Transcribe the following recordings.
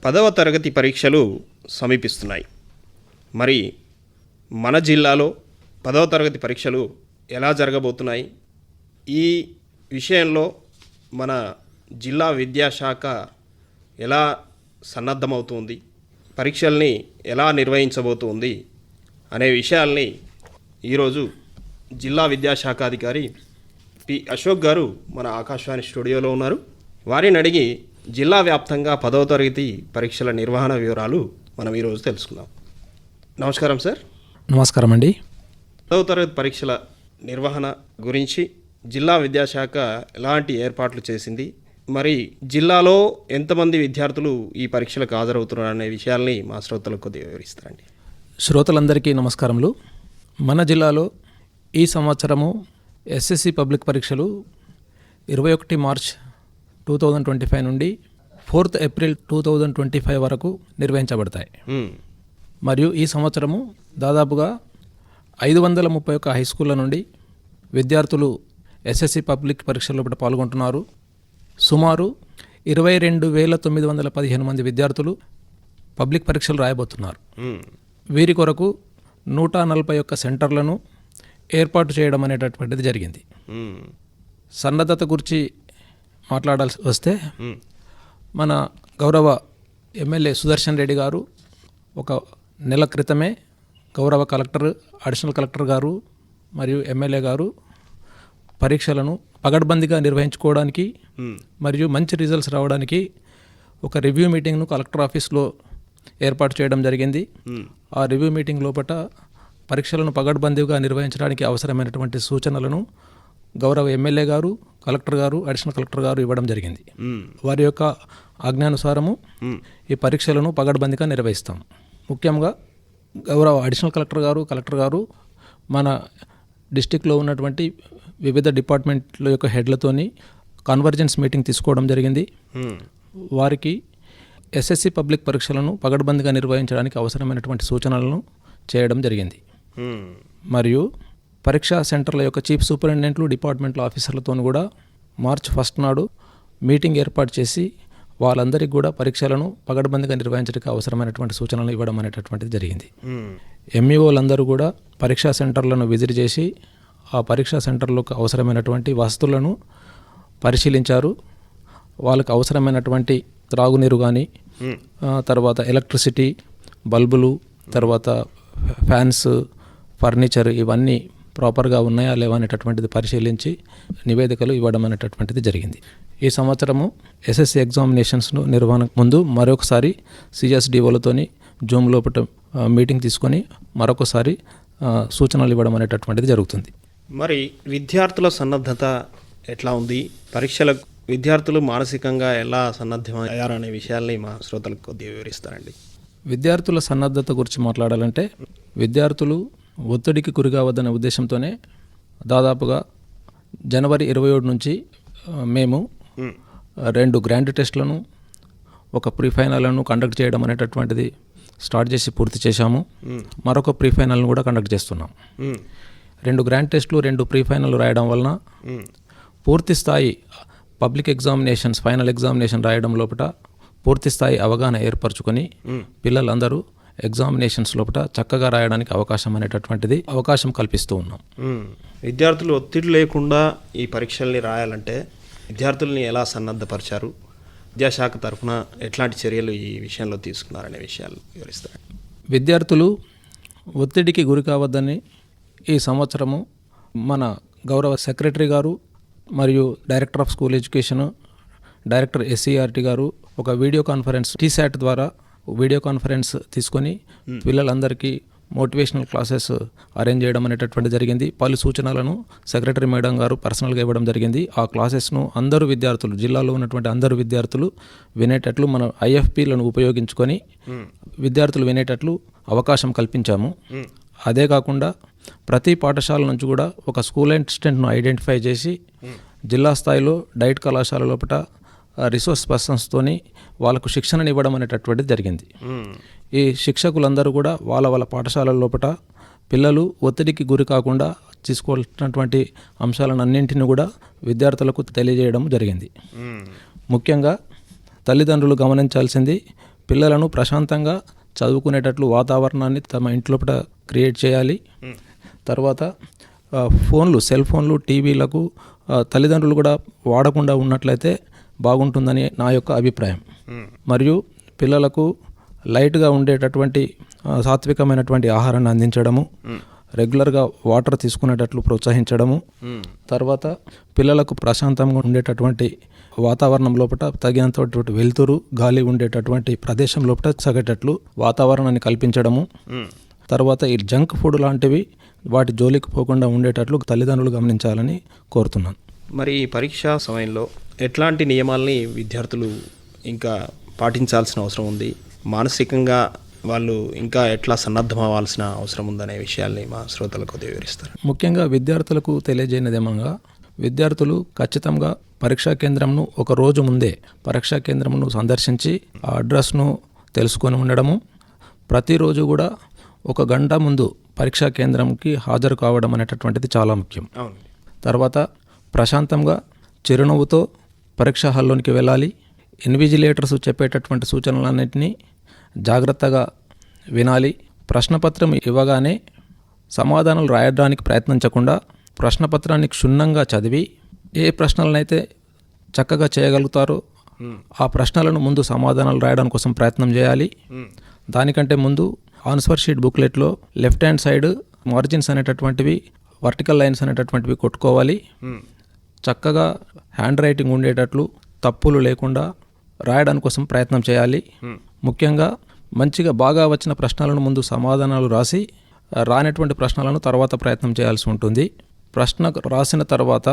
10వ తరగతి పరీక్షలు సమీపిస్తున్నాయి. మరి మన జిల్లాలో 10వ తరగతి పరీక్షలు ఎలా జరగబోతున్నాయి? ఈ విషయంలో మన జిల్లా విద్యాశాఖ ఎలా సన్నద్ధమవుతుంది, పరీక్షల్ని ఎలా నిర్వహించబోతుంది అనే విషయాల్ని ఈరోజు జిల్లా విద్యాశాఖ అధికారి పి అశోక్ గారు మన ఆకాశవాణి స్టూడియోలో ఉన్నారు. వారిని అడిగి జిల్లా వ్యాప్తంగా 10వ తరగతి పరీక్షల నిర్వహణ వివరాలు మనం ఈరోజు తెలుసుకుందాం. నమస్కారం సార్. నమస్కారం అండి. 10వ తరగతి పరీక్షల నిర్వహణ గురించి జిల్లా విద్యాశాఖ ఎలాంటి ఏర్పాట్లు చేసింది, మరి జిల్లాలో ఎంతమంది విద్యార్థులు ఈ పరీక్షలకు హాజరవుతున్నారు అనే విషయాల్ని మా శ్రోతలకు కొద్దిగా వివరిస్తారండి. శ్రోతలందరికీ నమస్కారములు. మన జిల్లాలో ఈ సంవత్సరము ఎస్ఎస్సి పబ్లిక్ పరీక్షలు 21 మార్చ్ 2025 నుండి 4th ఏప్రిల్ 2025 వరకు నిర్వహించబడతాయి. మరియు ఈ సంవత్సరము దాదాపుగా 531 హై స్కూళ్ళ నుండి విద్యార్థులు ఎస్ఎస్సి పబ్లిక్ పరీక్షల్లో పాల్గొంటున్నారు. సుమారు 22,915 మంది విద్యార్థులు పబ్లిక్ పరీక్షలు రాయబోతున్నారు. వీరి కొరకు 141 సెంటర్లను ఏర్పాటు చేయడం అనేటటువంటిది జరిగింది. సన్నద్ధత గురించి మాట్లాడాల్సి వస్తే మన గౌరవ ఎమ్మెల్యే సుదర్శన్ రెడ్డి గారు ఒక నెల క్రితమే గౌరవ కలెక్టర్, అడిషనల్ కలెక్టర్ గారు మరియు ఎమ్మెల్యే గారు పరీక్షలను పగడ్బందీగా నిర్వహించుకోవడానికి మరియు మంచి రిజల్ట్స్ రావడానికి ఒక రివ్యూ మీటింగ్ను కలెక్టర్ ఆఫీస్లో ఏర్పాటు చేయడం జరిగింది. ఆ రివ్యూ మీటింగ్ లోపల పరీక్షలను పగడ్బందీగా నిర్వహించడానికి అవసరమైనటువంటి సూచనలను గౌరవ ఎమ్మెల్యే గారు, కలెక్టర్ గారు, అడిషనల్ కలెక్టర్ గారు ఇవ్వడం జరిగింది. వారి యొక్క ఆజ్ఞానుసారము ఈ పరీక్షలను పగడ్బందీగా నిర్వహిస్తాం. ముఖ్యంగా గౌరవ అడిషనల్ కలెక్టర్ గారు మన డిస్టిక్లో ఉన్నటువంటి వివిధ డిపార్ట్మెంట్ల యొక్క హెడ్లతోని కన్వర్జెన్స్ మీటింగ్ తీసుకోవడం జరిగింది. వారికి ఎస్ఎస్సి పబ్లిక్ పరీక్షలను పగడ్బందీగా నిర్వహించడానికి అవసరమైనటువంటి సూచనలను చేయడం జరిగింది. మరియు పరీక్షా సెంటర్ల యొక్క చీఫ్ సూపరింటెండెంట్లు, డిపార్ట్మెంట్ల ఆఫీసర్లతో కూడా మార్చ్ 1 నాడు మీటింగ్ ఏర్పాటు చేసి వాళ్ళందరికీ కూడా పరీక్షలను పగడ్బందీగా నిర్వహించడానికి అవసరమైనటువంటి సూచనలు ఇవ్వడం అనేటటువంటిది జరిగింది. ఎంఈఓలందరూ కూడా పరీక్షా సెంటర్లను విజిట్ చేసి ఆ పరీక్షా సెంటర్లకు అవసరమైనటువంటి వసతులను పరిశీలించారు. వాళ్ళకు అవసరమైనటువంటి త్రాగునీరు కానీ, తర్వాత ఎలక్ట్రిసిటీ, బల్బులు, తర్వాత ఫ్యాన్స్, ఫర్నిచర్ ఇవన్నీ ప్రాపర్గా ఉన్నాయా లేవా అనేటటువంటిది పరిశీలించి నివేదికలు ఇవ్వడం అనేటటువంటిది జరిగింది. ఈ సంవత్సరము ఎస్ఎస్సి ఎగ్జామినేషన్స్ను నిర్వహణకు ముందు మరొకసారి సిఎస్డిఓలతోని జూమ్ లోపల మీటింగ్ తీసుకొని మరొకసారి సూచనలు ఇవ్వడం అనేటటువంటిది జరుగుతుంది. మరి విద్యార్థుల సన్నద్ధత ఎట్లా ఉంది, పరీక్షలకు విద్యార్థులు మానసికంగా ఎలా సన్నద్ధమయ్యారనే విషయాల్ని మా శ్రోతలకు కొద్దిగా వివరిస్తారండి. విద్యార్థుల సన్నద్ధత గురించి మాట్లాడాలంటే విద్యార్థులు ఒత్తిడికి గురికావద్దనే ఉద్దేశంతోనే దాదాపుగా జనవరి 27 నుంచి మేము 2 గ్రాండ్ టెస్ట్లను, ఒక ప్రీ ఫైనల్ను కండక్ట్ చేయడం అనేటటువంటిది స్టార్ట్ చేసి పూర్తి చేశాము. మరొక ప్రీ ఫైనల్ను కూడా కండక్ట్ చేస్తున్నాం. 2 గ్రాండ్ టెస్టులు, 2 ప్రీ ఫైనల్ రాయడం వలన పూర్తి స్థాయి పబ్లిక్ ఎగ్జామినేషన్స్, ఫైనల్ ఎగ్జామినేషన్ రాయడం లోపల పూర్తి స్థాయి అవగాహన ఏర్పరచుకొని పిల్లలందరూ ఎగ్జామినేషన్స్ లోపల చక్కగా రాయడానికి అవకాశం కల్పిస్తూ ఉన్నాం. విద్యార్థులు ఒత్తిడి లేకుండా ఈ పరీక్షల్ని రాయాలంటే విద్యార్థుల్ని ఎలా సన్నద్ధపరిచారు, విద్యాశాఖ తరఫున ఎట్లాంటి చర్యలు ఈ విషయంలో తీసుకున్నారనే విషయాలు వివరిస్తారు. విద్యార్థులు ఒత్తిడికి గురి కావద్దని ఈ సంవత్సరము మన గౌరవ సెక్రటరీ గారు మరియు director of school education, director SCERT గారు ఒక వీడియో కాన్ఫరెన్స్ టీశాట్ ద్వారా వీడియో కాన్ఫరెన్స్ తీసుకొని పిల్లలందరికీ మోటివేషనల్ క్లాసెస్ అరేంజ్ చేయడం అనేటటువంటి జరిగింది. పలు సూచనలను సెక్రటరీ మేడం గారు పర్సనల్గా ఇవ్వడం జరిగింది. ఆ క్లాసెస్ను అందరూ విద్యార్థులు, జిల్లాలో ఉన్నటువంటి అందరు విద్యార్థులు వినేటట్లు మన ఐఎఫ్పీలను ఉపయోగించుకొని విద్యార్థులు వినేటట్లు అవకాశం కల్పించాము. అదే కాకుండా ప్రతి పాఠశాల నుంచి కూడా ఒక స్కూల్ అసిస్టెంట్ను ఐడెంటిఫై చేసి జిల్లా స్థాయిలో డైట్ కళాశాల లోపల రిసోర్స్ పర్సన్స్తోని వాళ్ళకు శిక్షణను ఇవ్వడం అనేటటువంటిది జరిగింది. ఈ శిక్షకులందరూ కూడా వాళ్ళ పాఠశాలల లోపల పిల్లలు ఒత్తిడికి గురి కాకుండా తీసుకోవాల్సినటువంటి అంశాలను అన్నింటినీ కూడా విద్యార్థులకు తెలియజేయడం జరిగింది. ముఖ్యంగా తల్లిదండ్రులు గమనించాల్సింది, పిల్లలను ప్రశాంతంగా చదువుకునేటట్లు వాతావరణాన్ని తమ ఇంట్లోపట క్రియేట్ చేయాలి. తర్వాత సెల్ ఫోన్లు, టీవీలకు తల్లిదండ్రులు కూడా వాడకుండా ఉన్నట్లయితే బాగుంటుందని నా యొక్క అభిప్రాయం. మరియు పిల్లలకు లైట్గా ఉండేటటువంటి సాత్వికమైనటువంటి ఆహారాన్ని అందించడము, రెగ్యులర్గా వాటర్ తీసుకునేటట్లు ప్రోత్సహించడము, తర్వాత పిల్లలకు ప్రశాంతంగా ఉండేటటువంటి వాతావరణం లోపల తగినంత వెలుతురు, గాలి ఉండేటటువంటి ప్రదేశం లోపల సగేటట్లు వాతావరణాన్ని కల్పించడము, తర్వాత ఈ జంక్ ఫుడ్ లాంటివి వాటి జోలికి పోకుండా ఉండేటట్లు తల్లిదండ్రులు గమనించాలని కోరుతున్నాను. మరి ఈ పరీక్షా సమయంలో ఎట్లాంటి నియమాల్ని విద్యార్థులు ఇంకా పాటించాల్సిన అవసరం ఉంది, మానసికంగా వాళ్ళు ఇంకా ఎట్లా సన్నద్ధం అవ్వాల్సిన అవసరం ఉందనే విషయాల్ని మా శ్రోతలకు వివరిస్తారు. ముఖ్యంగా విద్యార్థులకు తెలియజేయనిదేమంగా, విద్యార్థులు ఖచ్చితంగా పరీక్షా కేంద్రంను ఒక రోజు ముందే పరీక్షా కేంద్రంను సందర్శించి ఆ అడ్రస్ను తెలుసుకొని ఉండడము, ప్రతిరోజు కూడా 1 గంట ముందు పరీక్షా కేంద్రంకి హాజరు కావడం అనేటటువంటిది చాలా ముఖ్యం. తర్వాత ప్రశాంతంగా చిరునవ్వుతో పరీక్షా హాల్లోనికి వెళ్ళాలి. ఇన్విజిలేటర్స్ చెప్పేటటువంటి సూచనలన్నింటినీ జాగ్రత్తగా వినాలి. ప్రశ్నపత్రం ఇవ్వగానే సమాధానాలు రాయడానికి ప్రయత్నించకుండా ప్రశ్నపత్రాన్ని క్షుణ్ణంగా చదివి ఏ ప్రశ్నలనైతే చక్కగా చేయగలుగుతారో ఆ ప్రశ్నలను ముందు సమాధానాలు రాయడం కోసం ప్రయత్నం చేయాలి. దానికంటే ముందు ఆన్సర్ షీట్ బుక్లెట్లో లెఫ్ట్ హ్యాండ్ సైడ్ మార్జిన్స్ అనేటటువంటివి, వర్టికల్ లైన్స్ అనేటటువంటివి కొట్టుకోవాలి. చక్కగా హ్యాండ్ రైటింగ్ ఉండేటట్లు తప్పులు లేకుండా రాయడానికి కోసం ప్రయత్నం చేయాలి. ముఖ్యంగా మంచిగా బాగా వచ్చిన ప్రశ్నలను ముందు సమాధానాలు రాసి రానటువంటి ప్రశ్నలను తర్వాత ప్రయత్నం చేయాల్సి ఉంటుంది. ప్రశ్న రాసిన తర్వాత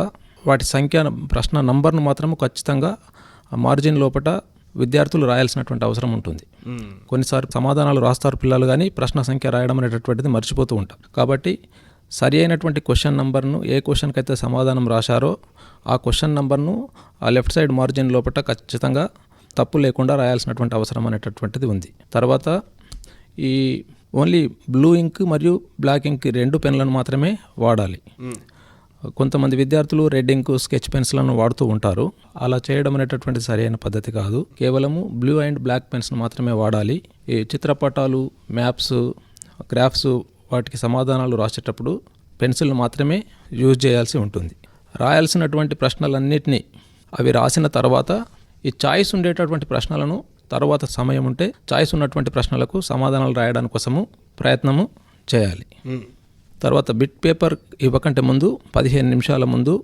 వాటి ప్రశ్న నంబర్ను మాత్రం ఖచ్చితంగా మార్జిన్ లోపల విద్యార్థులు రాయాల్సినటువంటి అవసరం ఉంటుంది. కొన్నిసార్లు సమాధానాలు రాస్తారు పిల్లలు, కానీ ప్రశ్న సంఖ్య రాయడం అనేటటువంటిది మర్చిపోతూ ఉంటారు. కాబట్టి సరి అయినటువంటి క్వశ్చన్ నంబర్ను, ఏ క్వశ్చన్కి అయితే సమాధానం రాశారో ఆ క్వశ్చన్ నంబర్ను ఆ లెఫ్ట్ సైడ్ మార్జిన్ లోపల ఖచ్చితంగా తప్పు లేకుండా రాయాల్సినటువంటి అవసరం అనేటటువంటిది ఉంది. తర్వాత ఈ ఓన్లీ బ్లూ ఇంక్ మరియు బ్లాక్ ఇంక్ 2 పెన్లను మాత్రమే వాడాలి. కొంతమంది విద్యార్థులు రెడ్ ఇంక్, స్కెచ్ పెన్స్లను వాడుతూ ఉంటారు. అలా చేయడం అనేటటువంటి సరైన పద్ధతి కాదు. కేవలము బ్లూ అండ్ బ్లాక్ పెన్స్ను మాత్రమే వాడాలి. ఈ చిత్రపటాలు, మ్యాప్స్, గ్రాఫ్స్ వాటికి సమాధానాలు రాసేటప్పుడు పెన్సిల్ను మాత్రమే యూజ్ చేయాల్సి ఉంటుంది. రాయాల్సినటువంటి ప్రశ్నలన్నిటినీ అవి రాసిన తర్వాత ఈ చాయిస్ ఉండేటటువంటి ప్రశ్నలను తర్వాత సమయం ఉంటే చాయిస్ ఉన్నటువంటి ప్రశ్నలకు సమాధానాలు రాయడానికి కోసము ప్రయత్నము చేయాలి. తర్వాత బిట్ పేపర్ ఇవ్వకంటే ముందు 15 నిమిషాల ముందు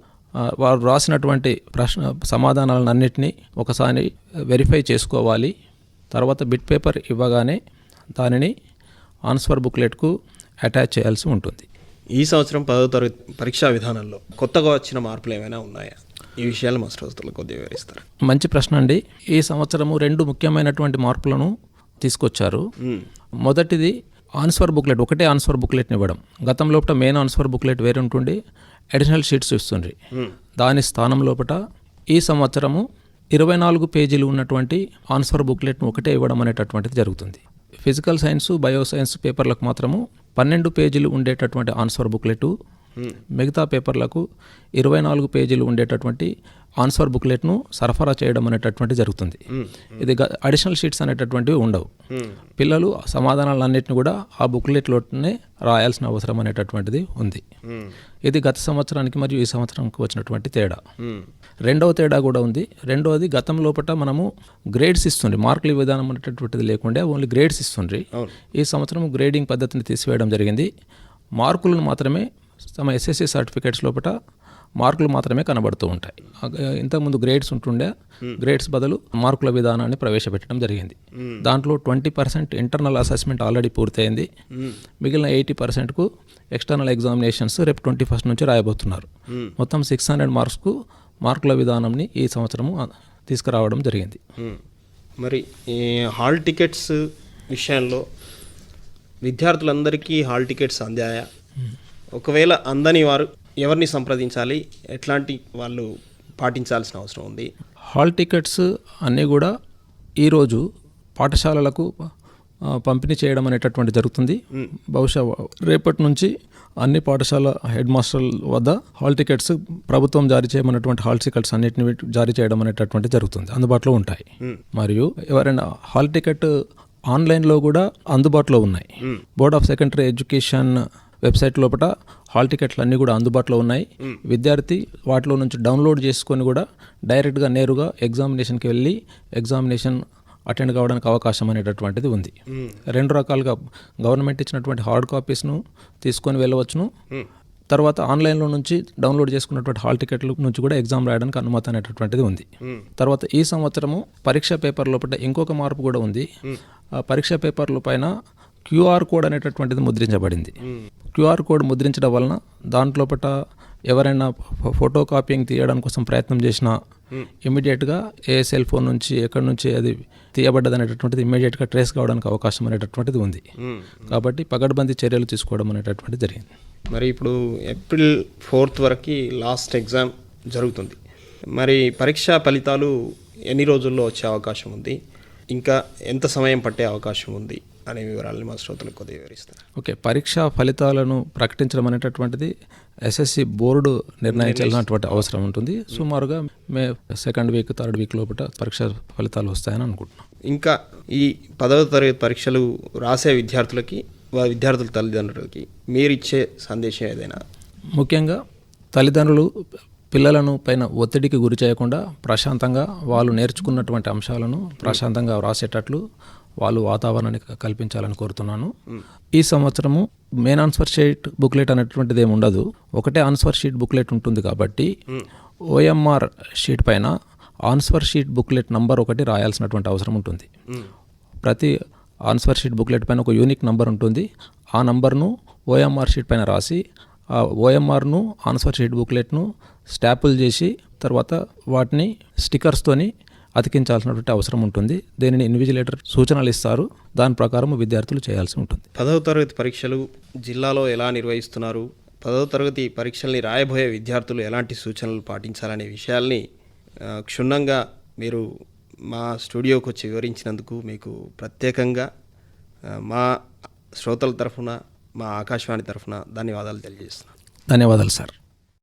వారు రాసినటువంటి సమాధానాలన్నింటినీ ఒకసారి వెరిఫై చేసుకోవాలి. తర్వాత బిట్ పేపర్ ఇవ్వగానే దానిని ఆన్సర్ బుక్లెట్కు అటాచ్ చేయాల్సి ఉంటుంది. ఈ సంవత్సరం 10వ తరగతి పరీక్షా విధానంలో కొత్తగా వచ్చిన మార్పులు ఏమైనా ఉన్నాయా? ఈ విషయాలు మా శ్రోతలకు కొద్దిగా వివరిస్తారు. మంచి ప్రశ్న అండి. ఈ సంవత్సరము 2 ముఖ్యమైనటువంటి మార్పులను తీసుకొచ్చారు. మొదటిది ఆన్సర్ బుక్లెట్, ఒకటే ఆన్సర్ బుక్లెట్ని ఇవ్వడం. గతం లోపల మెయిన్ ఆన్సర్ బుక్లెట్ వేరే ఉంటుండి అడిషనల్ షీట్స్ ఇస్తుండ్రి. దాని స్థానం లోపల ఈ సంవత్సరము 24 పేజీలు ఉన్నటువంటి ఆన్సర్ బుక్లెట్ను ఒకటే ఇవ్వడం అనేటటువంటిది జరుగుతుంది. ఫిజికల్ సైన్స్, బయో సైన్స్ పేపర్లకు మాత్రము 12 పేజీలు ఉండేటటువంటి ఆన్సర్ బుక్లెట్, మిగతా పేపర్లకు 24 పేజీలు ఉండేటటువంటి ఆన్సర్ బుక్లెట్ను సరఫరా చేయడం అనేటటువంటి జరుగుతుంది. ఇది అడిషనల్ షీట్స్ అనేటటువంటివి ఉండవు. పిల్లలు సమాధానాలన్నింటినీ కూడా ఆ బుక్లెట్లోనే రాయాల్సిన అవసరం అనేటటువంటిది ఉంది. ఇది గత సంవత్సరానికి మరియు ఈ సంవత్సరానికి వచ్చినటువంటి తేడా. రెండవ తేడా కూడా ఉంది. రెండవది, గతం లోపల మనము గ్రేడ్స్ ఇస్తుండ్రి, మార్కుల విధానం అనేటటువంటిది లేకుండా ఓన్లీ గ్రేడ్స్ ఇస్తుండ్రి. ఈ సంవత్సరం గ్రేడింగ్ పద్ధతిని తీసివేయడం జరిగింది. మార్కులను మాత్రమే తమ ఎస్ఎస్సి సర్టిఫికేట్స్ లోపల మార్కులు మాత్రమే కనబడుతూ ఉంటాయి. ఇంతకుముందు గ్రేడ్స్ ఉంటుండే, గ్రేడ్స్ బదులు మార్కుల విధానాన్ని ప్రవేశపెట్టడం జరిగింది. దాంట్లో 20% ఇంటర్నల్ అసెస్మెంట్ ఆల్రెడీ పూర్తయింది. మిగిలిన 80%కు ఎక్స్టర్నల్ ఎగ్జామినేషన్స్ రేపు 21 నుంచి రాయబోతున్నారు. మొత్తం 600 మార్క్స్కు మార్కుల విధానంని ఈ సంవత్సరము తీసుకురావడం జరిగింది. మరి ఈ హాల్ టికెట్స్ విషయంలో విద్యార్థులందరికీ హాల్ టికెట్స్ అందాయా? ఒకవేళ అందని వారు ఎవరిని సంప్రదించాలి? ఎట్లాంటి వాళ్ళు పాటించాల్సిన అవసరం ఉంది? హాల్ టికెట్స్ అన్నీ కూడా ఈరోజు పాఠశాలలకు పంపిణీ చేయడం అనేటటువంటి జరుగుతుంది. బహుశా రేపటి నుంచి అన్ని పాఠశాల హెడ్ మాస్టర్ల వద్ద హాల్ టికెట్స్ ప్రభుత్వం జారీ చేయమన్నటువంటి హాల్ టికెట్స్ అన్నిటిని జారీ చేయడం అనేటటువంటి జరుగుతుంది, అందుబాటులో ఉంటాయి. మరియు ఎవరైనా హాల్ టికెట్ ఆన్లైన్లో కూడా అందుబాటులో ఉన్నాయి. Board of secondary education website లోపల హాల్ టికెట్లు అన్నీ కూడా అందుబాటులో ఉన్నాయి. విద్యార్థి వాటిలో నుంచి డౌన్లోడ్ చేసుకొని కూడా డైరెక్ట్గా నేరుగా ఎగ్జామినేషన్కి వెళ్ళి ఎగ్జామినేషన్ అటెండ్ కావడానికి అవకాశం అనేటటువంటిది ఉంది. రెండు రకాలుగా గవర్నమెంట్ ఇచ్చినటువంటి హార్డ్ కాపీస్ను తీసుకొని వెళ్ళవచ్చును, తర్వాత ఆన్లైన్లో నుంచి డౌన్లోడ్ చేసుకున్నటువంటి హాల్ టికెట్ల నుంచి కూడా ఎగ్జామ్ రాయడానికి అనుమతి అనేటటువంటిది ఉంది. తర్వాత ఈ సంవత్సరము పరీక్షా పేపర్ లోపల ఇంకొక మార్పు కూడా ఉంది. ఆ పరీక్షా పేపర్ల పైన క్యూఆర్ కోడ్ అనేటటువంటిది ముద్రించబడింది. క్యూఆర్ కోడ్ ముద్రించడం వలన దాంట్లోపట ఎవరైనా ఫోటో కాపీయింగ్ తీయడం కోసం ప్రయత్నం చేసినా ఇమీడియట్గా ఏ సెల్ ఫోన్ నుంచి ఎక్కడి నుంచి అది తీయబడ్డది అనేటటువంటిది ఇమీడియట్గా ట్రేస్ కావడానికి అవకాశం అనేటటువంటిది ఉంది. కాబట్టి పగడ్బందీ చర్యలు తీసుకోవడం అనేటటువంటిది జరిగింది. మరి ఇప్పుడు ఏప్రిల్ 4th వరకు లాస్ట్ ఎగ్జామ్ జరుగుతుంది. మరి పరీక్షా ఫలితాలు ఎన్ని రోజుల్లో వచ్చే అవకాశం ఉంది, ఇంకా ఎంత సమయం పట్టే అవకాశం ఉంది అనే వివరాలని మా శ్రోతలకు కొద్దిగా వివరిస్తారు. ఓకే, పరీక్షా ఫలితాలను ప్రకటించడం అనేటటువంటిది ఎస్ఎస్సి బోర్డు నిర్ణయించాల్సినటువంటి అవసరం ఉంటుంది. సుమారుగా మే 2nd వీక్ 3rd వీక్ లోపల పరీక్షా ఫలితాలు వస్తాయని అనుకుంటున్నాం. ఇంకా ఈ 10వ తరగతి పరీక్షలు రాసే విద్యార్థులకి, విద్యార్థుల తల్లిదండ్రులకి మీరు ఇచ్చే సందేశం ఏదైనా? ముఖ్యంగా తల్లిదండ్రులు పిల్లలను పైన ఒత్తిడికి గురి చేయకుండా ప్రశాంతంగా వాళ్ళు నేర్చుకున్నటువంటి అంశాలను ప్రశాంతంగా వ్రాసేటట్లు వాళ్ళు వాతావరణాన్ని కల్పించాలని కోరుతున్నాను. ఈ సంవత్సరము మెయిన్ ఆన్సర్ షీట్ బుక్లెట్ అనేటువంటిది ఏమి ఉండదు, ఒకటే ఆన్సర్ షీట్ బుక్లెట్ ఉంటుంది. కాబట్టి ఓఎంఆర్ షీట్ పైన ఆన్సర్ షీట్ బుక్లెట్ నంబర్ ఒకటి రాయాల్సినటువంటి అవసరం ఉంటుంది. ప్రతి ఆన్సర్ షీట్ బుక్లెట్ పైన ఒక యూనిక్ నంబర్ ఉంటుంది. ఆ నంబర్ను ఓఎంఆర్ షీట్ పైన రాసి ఆ ఓఎంఆర్ను ఆన్సర్ షీట్ బుక్లెట్ను స్టాపుల్ చేసి తర్వాత వాటిని స్టిక్కర్స్తోని అతికించాల్సినటువంటి అవసరం ఉంటుంది. దీనిని ఇన్విజిలేటర్ సూచనలు ఇస్తారు, దాని ప్రకారం విద్యార్థులు చేయాల్సి ఉంటుంది. 10వ తరగతి పరీక్షలు జిల్లాలో ఎలా నిర్వహిస్తున్నారు, 10వ తరగతి పరీక్షల్ని రాయబోయే విద్యార్థులు ఎలాంటి సూచనలు పాటించాలనే విషయాల్ని క్షుణ్ణంగా మీరు మా స్టూడియోకి వచ్చి వివరించినందుకు మీకు ప్రత్యేకంగా మా శ్రోతల తరఫున, మా ఆకాశవాణి తరఫున ధన్యవాదాలు తెలియజేస్తున్నాను. ధన్యవాదాలు సార్.